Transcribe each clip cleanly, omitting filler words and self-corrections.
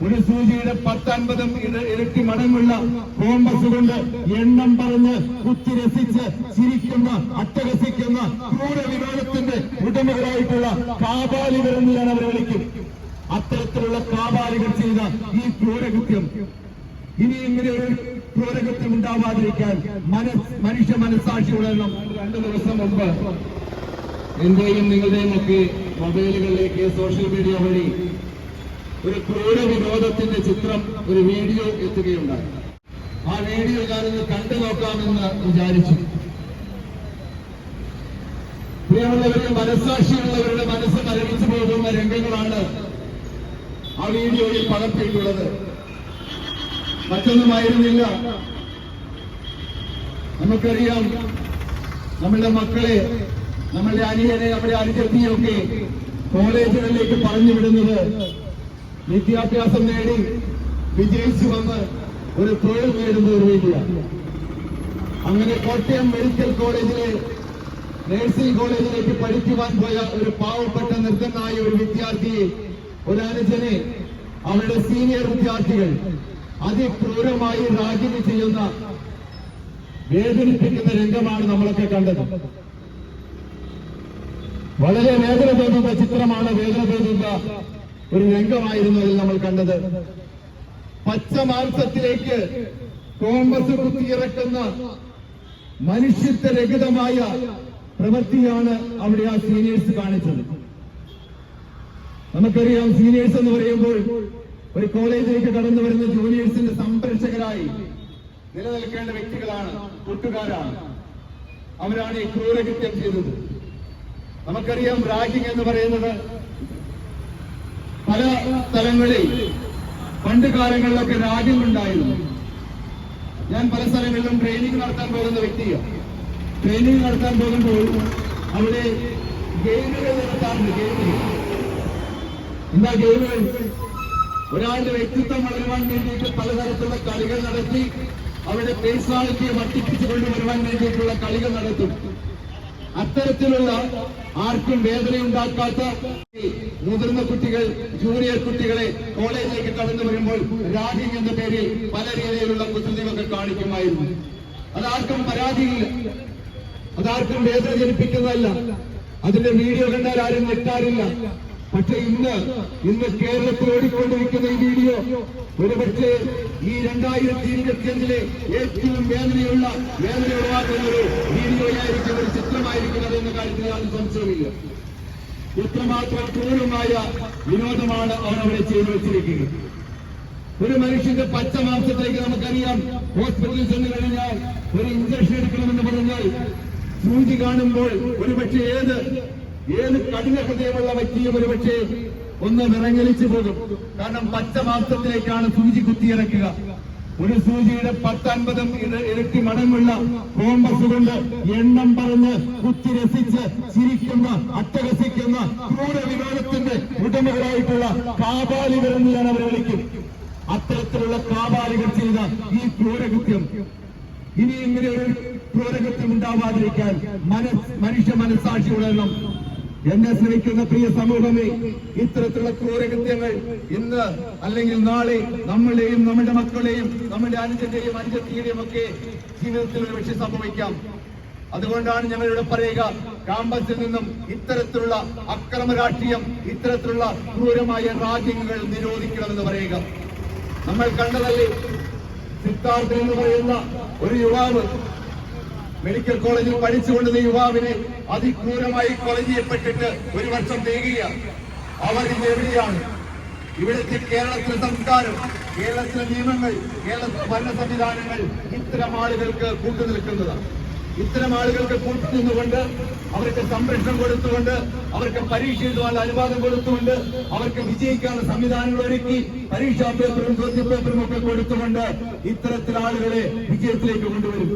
ഒരു സൂചിയുടെ 10-50 ഇരട്ടി മടങ്ങുള്ള കോമ്പസ് കൊണ്ട് എണ്ണം പറഞ്ഞ് കുത്തിരസിച്ച് ചിരിക്കുന്ന അട്ടഹസിക്കുന്ന ക്രൂരവിനോദത്തിന്റെ ഉടമകളായിട്ടുള്ള കാപാലികരെന്ന് ഞാൻ അവരെ വിളിക്കും. അത്തരത്തിലുള്ള കാപാലികൾ ചെയ്ത ഈ ക്രൂരകൃത്യം ഇനി ഇങ്ങനെ ഒരു ക്രൂരകൃത്യം ഉണ്ടാവാതിരിക്കാൻ മനുഷ്യ മനസ്സാക്ഷി ഉണരണം. 2 ദിവസം മുമ്പ് എന്റെയും നിങ്ങളുടെയും ഒക്കെ മൊബൈലുകളിലേക്ക് സോഷ്യൽ മീഡിയ വഴി ഒരു ക്രൂര വിനോദത്തിന്റെ ചിത്രം, ഒരു വീഡിയോ എത്തുകയുണ്ടായി. ആ വീഡിയോ ഞാനൊന്ന് കണ്ടു നോക്കാമെന്ന് വിചാരിച്ചു. പ്രിയമുള്ളവരുടെ മനസ്സാക്ഷിയുള്ളവരുടെ മനസ്സ് മരവിച്ചു പോകുന്ന രംഗങ്ങളാണ് ആ വീഡിയോയിൽ പകർത്തിയിട്ടുള്ളത്. മറ്റൊന്നുമായിരുന്നില്ല. നമുക്കറിയാം, നമ്മളുടെ മക്കളെ, നമ്മളുടെ അനിയനെ, നമ്മുടെ അനുജത്തിയൊക്കെ കോളേജുകളിലേക്ക് പറഞ്ഞു വിടുന്നത് വിദ്യാഭ്യാസം നേടി വിജയിച്ചു വന്ന് ഒരു തൊഴിൽ നേടുന്ന ഒരു വേദിയാണ്. അങ്ങനെ കോട്ടയം മെഡിക്കൽ കോളേജിലെ നഴ്സിംഗ് കോളേജിലേക്ക് പഠിക്കുവാൻ പോയ ഒരു പാവപ്പെട്ട നിർദ്ധനായ ഒരു വിദ്യാർത്ഥിയെ, ഒരു അനുജനെ അവരുടെ സീനിയർ വിദ്യാർത്ഥികൾ അതിക്രൂരമായി റാഗിംഗ് ചെയ്യുന്ന വേദനിപ്പിക്കുന്ന രംഗമാണ് നമ്മളൊക്കെ കണ്ടത്. വളരെ വേദന തോന്നുന്ന ചിത്രമാണ്, വേദന തോന്നുന്ന ഒരു രംഗമായിരുന്നു അതിൽ നമ്മൾ കണ്ടത്. പച്ച മാംസത്തിലേക്ക് കോമ്പസ് കുത്തിയിറക്കുന്ന മനുഷ്യത്വരഹിതമായ പ്രവൃത്തിയാണ് അവിടെ ആ സീനിയേഴ്സ് കാണിച്ചത്. നമുക്കറിയാം, സീനിയേഴ്സ് എന്ന് പറയുമ്പോൾ ഒരു കോളേജിലേക്ക് കടന്നു വരുന്ന ജൂനിയേഴ്സിന്റെ സംരക്ഷകരായി നിലനിൽക്കേണ്ട വ്യക്തികളാണ്, കൂട്ടുകാരാണ്. അവരാണ് ഈ ക്രൂരകൃത്യം ചെയ്തത്. നമുക്കറിയാം, റാഗിംഗ് എന്ന് പറയുന്നത് പല സ്ഥലങ്ങളിൽ പണ്ട് കാലങ്ങളിലൊക്കെ റാഗിംഗ് ഉണ്ടായിരുന്നു. ഞാൻ പല സ്ഥലങ്ങളിലും ട്രെയിനിങ് നടത്താൻ പോകുന്ന വ്യക്തിയാണ്. ട്രെയിനിങ് നടത്താൻ പോകുമ്പോൾ അവിടെ ഗെയിമുകൾ നടത്താറുണ്ട്. എന്താ ഗെയിമുകൾ? ഒരാളുടെ വ്യക്തിത്വം വളരുവാൻ വേണ്ടിയിട്ട് പലതരത്തിലുള്ള കളികൾ നടത്തി അവരുടെ പേഴ്സണാലിറ്റിയെ വർദ്ധിപ്പിച്ചു കൊണ്ടുവരുവാൻ വേണ്ടിയിട്ടുള്ള കളികൾ നടത്തും. അത്തരത്തിലുള്ള ആർക്കും വേദനയുണ്ടാക്കാത്ത മുതിർന്ന കുട്ടികൾ, ജൂനിയർ കുട്ടികളെ കോളേജിലേക്ക് കടന്നു വരുമ്പോൾ റാഗിംഗ് എന്ന പേരിൽ പല രീതിയിലുള്ള കുസൃതികളൊക്കെ കാണിക്കുമായിരുന്നു. അതാർക്കും പരാതിയില്ല, അതാർക്കും വേദന ജനിപ്പിക്കുന്നതല്ല. അതിന്റെ വീഡിയോ കണ്ടാൽ ആരും ഞെട്ടാറില്ല. പക്ഷെ ഇന്ന് കേരളത്തിൽ ഓടിക്കൊണ്ടിരിക്കുന്ന ഈ വീഡിയോ ഒരുപക്ഷെ ഈ 2025 ഏറ്റവും വേദന ഉളവാക്കുന്ന ഒരു വീഡിയോയായിരിക്കും, ഒരു ചിത്രമായിരിക്കും അതെന്ന കാര്യത്തിൽ യാതൊരു സംശയമില്ല. ഇത്രമാത്രം ക്രൂരമായ വിനോദമാണ് അവർ അവിടെ ചെയ്തു വെച്ചിരിക്കുന്നത്. ഒരു മനുഷ്യന്റെ പച്ച മാംസത്തിലേക്ക് നമുക്കറിയാം, ഹോസ്പിറ്റലിൽ ചെന്ന് കഴിഞ്ഞാൽ ഒരു ഇഞ്ചക്ഷൻ എടുക്കണമെന്ന് പറഞ്ഞാൽ സൂചി കാണുമ്പോൾ ഒരുപക്ഷെ ഏത് കഠിന ഹൃദയമുള്ള വ്യക്തിയും ഒരുപക്ഷെ ഒന്ന് വിറങ്ങലിച്ചു പോകും. കാരണം പച്ച മാംസത്തിലേക്കാണ് സൂചി കുത്തിയിറക്കുക. ഒരു സൂചിയുടെ 10-50 ഇരട്ടി മടങ്ങുള്ള കോമ്പസ് കൊണ്ട് എണ്ണം പറഞ്ഞ് കുത്തിരസിച്ച് ചിരിക്കുന്ന അട്ടഹസിക്കുന്ന ക്രൂരവിനോദത്തിന്റെ ഉടമകളായിട്ടുള്ള കാപാലികരെന്ന് ഞാൻ അവരെ വിളിക്കും. അത്തരത്തിലുള്ള കാപാലികൾ ചെയ്ത ഈ ക്രൂരകൃത്യം ഇനി ഇങ്ങനെ ഒരു ക്രൂരകൃത്യം ഉണ്ടാവാതിരിക്കാൻ മനുഷ്യ മനസ്സാക്ഷി ഉണരണം. എന്നെ സ്നേഹിക്കുന്ന പ്രിയ സമൂഹമേ, ഇത്തരത്തിലുള്ള ക്രൂരകൃത്യങ്ങൾ ഇന്ന് അല്ലെങ്കിൽ നാളെ നമ്മളെയും നമ്മുടെ മക്കളെയും നമ്മുടെ അനുജന്റെയും അനുജത്തിയുടെയും ഒക്കെ ജീവിതത്തിൽ ഒരു പക്ഷേ സംഭവിക്കാം. അതുകൊണ്ടാണ് ഞങ്ങളിവിടെ പറയുക, കാമ്പസിൽ നിന്നും ഇത്തരത്തിലുള്ള അക്രമ രാഷ്ട്രീയം, ഇത്തരത്തിലുള്ള ക്രൂരമായ റാഗിങ്ങുകൾ നിരോധിക്കണമെന്ന് പറയുക. നമ്മൾ കണ്ടതല്ലേ, സിദ്ധാർത്ഥൻ എന്ന് പറയുന്ന ഒരു യുവാവ് മെഡിക്കൽ കോളേജിൽ പഠിച്ചുകൊണ്ടുന്ന യുവാവിനെ അതിക്രൂരമായി കൊല ചെയ്യപ്പെട്ടിട്ട് 1 വർഷം തികയുകയാണ്. അവർ ഇന്ന് എവിടെയാണ്? ഇവിടുത്തെ കേരളത്തിലെ സംസ്കാരം, കേരളത്തിലെ നിയമങ്ങൾ, കേരളത്തിലെ ഭരണ സംവിധാനങ്ങൾ ഇത്തരം ആളുകൾക്ക് കൂട്ടുനിൽക്കുന്നതാണ്. ഇത്തരം ആളുകൾക്ക് കൂട്ടുനിന്നുകൊണ്ട് അവർക്ക് സംരക്ഷണം കൊടുത്തുകൊണ്ട്, അവർക്ക് പരീക്ഷ എഴുതുവാനുള്ള അനുവാദം കൊടുത്തുകൊണ്ട്, അവർക്ക് വിജയിക്കാനുള്ള സംവിധാനങ്ങൾ ഒരുക്കി, പരീക്ഷാ പേപ്പറും ചോദ്യപേപ്പറും ഒക്കെ കൊടുത്തുകൊണ്ട് ഇത്തരത്തിൽ ആളുകളെ വിജയത്തിലേക്ക് കൊണ്ടുവരും.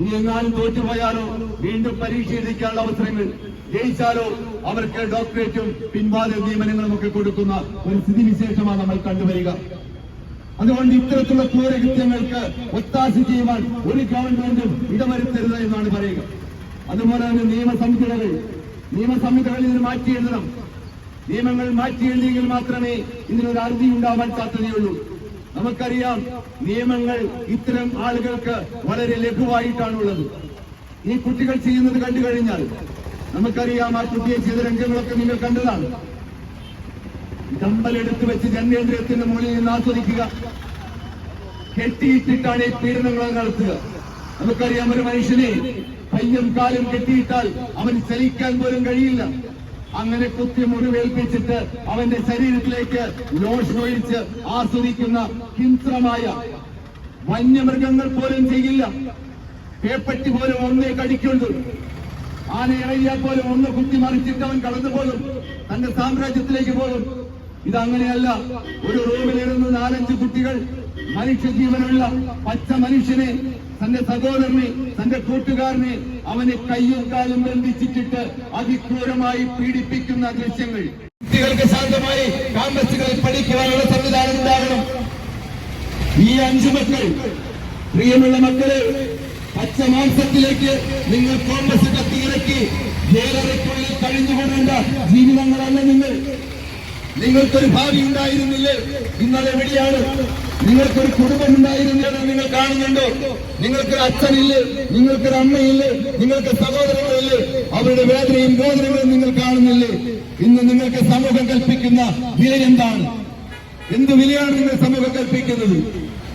ഇനി എങ്ങാനും തോറ്റുപോയാലോ വീണ്ടും പരീക്ഷ എഴുതിക്കാനുള്ള അവസരങ്ങൾ, ജയിച്ചാലോ അവർക്ക് ഡോക്ടറേറ്റും പിൻവാതിൽ നിയമനങ്ങളും ഒക്കെ കൊടുക്കുന്ന ഒരു സ്ഥിതിവിശേഷമാണ് നമ്മൾ കണ്ടുവരിക. അതുകൊണ്ട് ഇത്തരത്തിലുള്ള ക്രൂരകൃത്യങ്ങൾക്ക് ഒത്താശ ചെയ്യുവാൻ ഒരു ഗവൺമെന്റും ഇടവരുത്തരുത് എന്നാണ് പറയുക. അതുപോലെ തന്നെ നിയമസംഹിതകളിൽ നിന്ന് മാറ്റി എഴുതണം. നിയമങ്ങൾ മാറ്റിയെഴുതിയെങ്കിൽ മാത്രമേ ഇതിനൊരു അറുതി ഉണ്ടാവാൻ സാധ്യതയുള്ളൂ. നമുക്കറിയാം, നിയമങ്ങൾ ഇത്തരം ആളുകൾക്ക് വളരെ ലഘുവായിട്ടാണുള്ളത്. ഈ കുട്ടികൾ ചെയ്യുന്നത് കണ്ടു കഴിഞ്ഞാൽ നമുക്കറിയാം, ആ കുട്ടിയെ ചെയ്ത രംഗങ്ങളൊക്കെ നിങ്ങൾ കണ്ടതാണ്. ഡമ്പലെടുത്ത് വെച്ച് ജനേന്ദ്രിയത്തിന്റെ മുകളിൽ നിന്ന് ആസ്വദിക്കുക, കെട്ടിയിട്ടിട്ടാണ് ഈ പീഡനങ്ങൾ നടത്തുക. നമുക്കറിയാം, ഒരു മനുഷ്യനെ കയ്യും കാലും കെട്ടിയിട്ടാൽ അവന് ചലിക്കാൻ പോലും കഴിയില്ല. അങ്ങനെ കുത്തി മുറിവേൽപ്പിച്ചിട്ട് അവന്റെ ശരീരത്തിലേക്ക് ലോഷൻ ഒഴിച്ച് ആസ്വദിക്കുന്ന ഹിംസ്രമായ വന്യമൃഗങ്ങൾ പോലും ചെയ്യില്ല. പേപ്പട്ടി പോലും ഒന്നേ കടിക്കുള്ളൂ. ആന ഇറങ്ങിയാൽ പോലും ഒന്ന് കുത്തി മറിച്ചിട്ട് അവൻ കടന്നു പോകും, തന്റെ സാമ്രാജ്യത്തിലേക്ക് പോകും. ഇതങ്ങനെയല്ല. ഒരു റൂമിലിരുന്ന് 4-5 കുട്ടികൾ മനുഷ്യജീവനുള്ള പച്ച മനുഷ്യനെ, തന്റെ സഹോദരനെ, തന്റെ കൂട്ടുകാരനെ അവനെ കയ്യും കാലും ബന്ധിച്ചിട്ടിട്ട് അതിക്രൂരമായി പീഡിപ്പിക്കുന്ന ദൃശ്യങ്ങൾ. കുട്ടികൾക്ക് ശാന്തമായി ക്യാമ്പസുകളിൽ പഠിക്കുവാനുള്ള സംവിധാനം ഉണ്ടാകണം. ഈ 5 മക്കൾ, പ്രിയമുള്ള മക്കളെ, പച്ച മാംസത്തിലേക്ക് നിങ്ങൾ കോമ്പസ് കത്തിയിറക്കി ജയിലറയ്ക്കുള്ളിൽ കഴിഞ്ഞുകൊണ്ടേണ്ട ജീവിതങ്ങളല്ല നിങ്ങൾ. നിങ്ങൾക്കൊരു ഭാവി ഉണ്ടായിരുന്നില്ലേ? ഇന്നലെ എവിടെയാണ്? നിങ്ങൾക്കൊരു കുടുംബം ഉണ്ടായിരുന്നില്ലെന്ന് നിങ്ങൾ കാണുന്നുണ്ടോ? നിങ്ങൾക്കൊരു അച്ഛനില്ലേ? നിങ്ങൾക്കൊരു അമ്മയില്ലേ? നിങ്ങൾക്ക് സഹോദരങ്ങളില്ലേ? അവരുടെ വേദനയും വേദനകളും നിങ്ങൾ കാണുന്നില്ലേ? ഇന്ന് നിങ്ങൾക്ക് സമൂഹം കൽപ്പിക്കുന്ന വില എന്താണ്? എന്ത് വിലയാണ് നിങ്ങൾ സമൂഹം കൽപ്പിക്കുന്നത്?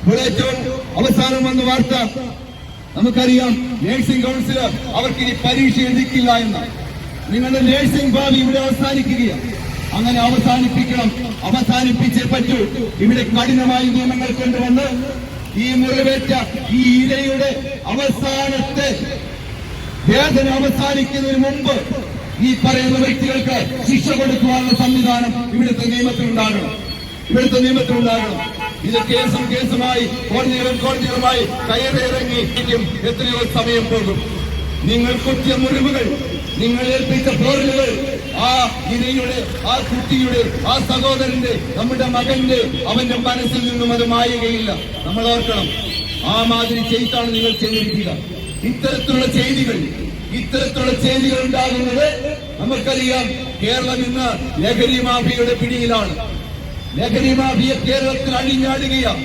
ഇവിടെ ഏറ്റവും അവസാനം വന്ന വാർത്ത നമുക്കറിയാം, നേഴ്സിംഗ് കൗൺസിൽ അവർക്കിനി പരീക്ഷ എഴുതിക്കില്ല എന്ന്. നിങ്ങളുടെ നേഴ്സിംഗ് ഭാവി ഇവിടെ അവസാനിക്കുകയാണ്. അങ്ങനെ അവസാനിപ്പിക്കണം, അവസാനിപ്പിച്ചേ പറ്റൂ. ഇവിടെ കഠിനമായ നിയമങ്ങൾ കൊണ്ടുവന്ന് ഈ മുറിവേറ്റ ഈ ഇരയുടെ അവസാനത്തെ വേദന അവസാനിക്കുന്നതിന് മുമ്പ് ഈ പറയുന്ന വ്യക്തികൾക്ക് ശിക്ഷ കൊടുക്കുവാനുള്ള സംവിധാനം ഇവിടുത്തെ നിയമത്തിലുണ്ടാകണം. ഇത് കേസുമായി കോടതികളുമായി കയറിയിറങ്ങി എത്രയോ സമയം പോകും. നിങ്ങൾ കുത്തിയ മുറിവുകൾ, നിങ്ങൾ ഏൽപ്പിച്ച പോറലുകൾ, ആ ഇരയുടെ, ആ കുട്ടിയുടെ, ആ സഹോദരന്റെ, നമ്മുടെ മകന്റെ, അവന്റെ മനസ്സിൽ നിന്നും അത് മായുകയില്ല. നമ്മൾ ഓർക്കണം, ആ മാതിരി ചെയ്താണ് നിങ്ങൾ ചെയ്തിരിക്കുക. ഇത്തരത്തിലുള്ള ചെയ്തികൾ ഉണ്ടാകുന്നത് നമുക്കറിയാം. കേരളം ഇന്ന് ലഹരി മാഫിയയുടെ പിടിയിലാണ്. ലഹരി മാഫിയ കേരളത്തിൽ അഴിഞ്ഞാടുകയാണ്.